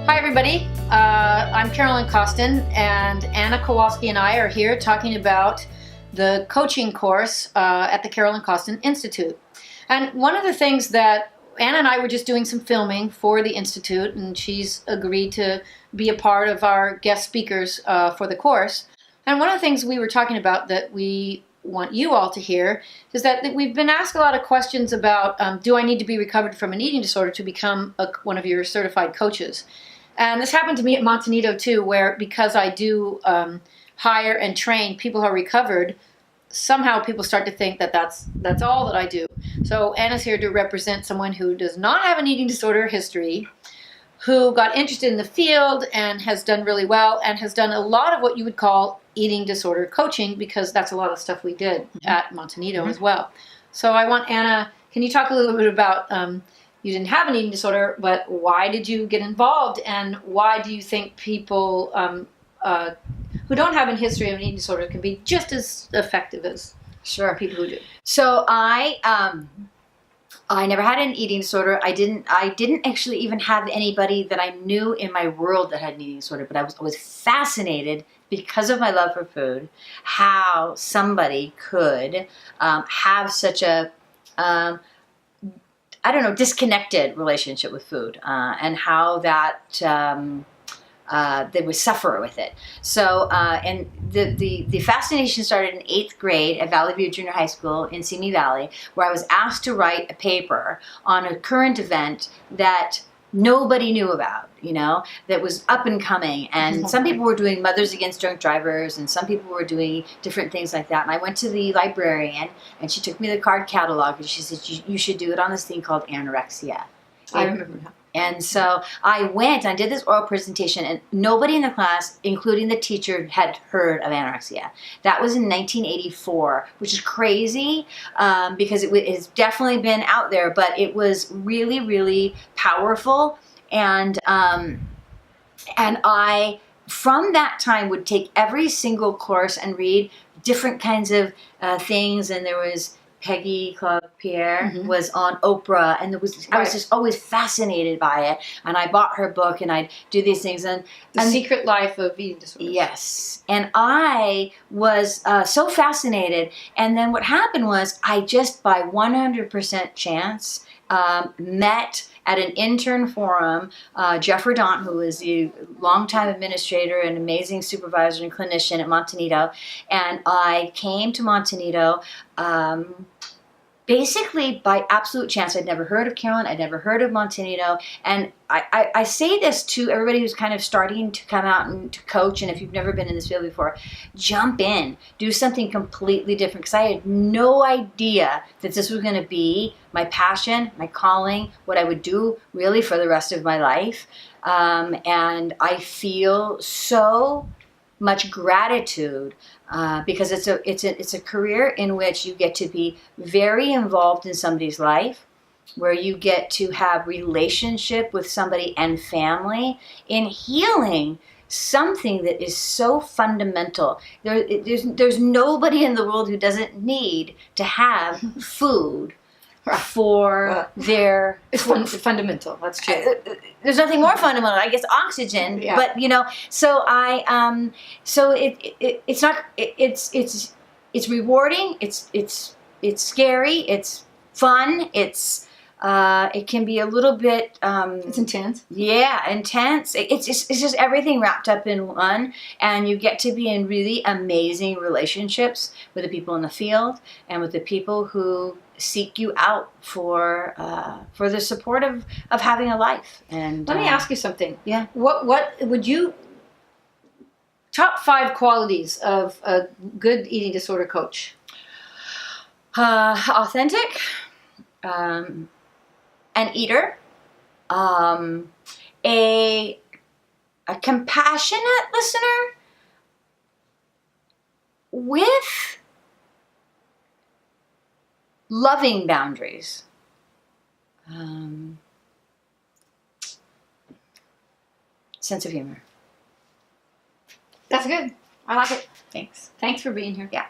Hi everybody, I'm Carolyn Costin, and Anna Kowalski and I are here talking about the coaching course at the Carolyn Costin Institute. And one of the things that Anna and I were just doing some filming for the Institute, and she's agreed to be a part of our guest speakers for the course. And one of the things we were talking about that we want you all to hear is that we've been asked a lot of questions about do I need to be recovered from an eating disorder to become one of your certified coaches? And this happened to me at Montanito too, where because I do hire and train people who are recovered, somehow people start to think that that's all that I do. So Anna's here to represent someone who does not have an eating disorder history, who got interested in the field and has done really well and has done a lot of what you would call eating disorder coaching, because that's a lot of stuff we did at Montanito as well. So I want Anna, can you talk a little bit about you didn't have an eating disorder, but why did you get involved, and why do you think people who don't have a history of an eating disorder can be just as effective as people who do? So I never had an eating disorder. I didn't actually even have anybody that I knew in my world that had an eating disorder, but I was always fascinated because of my love for food, how somebody could have such a disconnected relationship with food, and how that they would suffer with it. So, and the fascination started in 8th grade at Valley View Junior High School in Simi Valley, where I was asked to write a paper on a current event that nobody knew about, that was up and coming. And some people were doing Mothers Against Drunk Drivers, and some people were doing different things like that. And I went to the librarian, and she took me the card catalog, and she said, you should do it on this thing called anorexia. I remember that. And so I went and I did this oral presentation, and nobody in the class, including the teacher, had heard of anorexia. That was in 1984, which is crazy because it has definitely been out there, but it was really, really powerful. And I, from that time, would take every single course and read different kinds of things. And there was Peggy Claude-Pierre was on Oprah, and I was just always fascinated by it. And I bought her book, and I'd do these things. And The Secret Life of Eating Disorders. Yes. And I was so fascinated. And then what happened was I just by 100% chance met at an intern forum, Jeff Redant, who is the longtime administrator and amazing supervisor and clinician at Montanito. And I came to Montanito basically by absolute chance. I'd never heard of Carolyn. I'd never heard of Montanito. And I say this to everybody who's kind of starting to come out and to coach. And if you've never been in this field before, jump in. Do something completely different. Because I had no idea that this was going to be my passion, my calling, what I would do really for the rest of my life. And I feel so much gratitude because it's a career in which you get to be very involved in somebody's life, where you get to have relationship with somebody and family in healing something that is so fundamental. There's nobody in the world who doesn't need to have food for their... It's fundamental, that's true. There's nothing more fundamental, I guess, oxygen, but so so it's not, it's rewarding, it's scary, it's fun, it can be a little bit it's intense. Yeah, intense. It's just everything wrapped up in one, and you get to be in really amazing relationships with the people in the field and with the people who seek you out for the support of having a life. And let me ask you something. Yeah. What would you top 5 qualities of a good eating disorder coach? Authentic, an eater, a compassionate listener with loving boundaries. Sense of humor. That's good. I like it. Thanks. Thanks for being here. Yeah.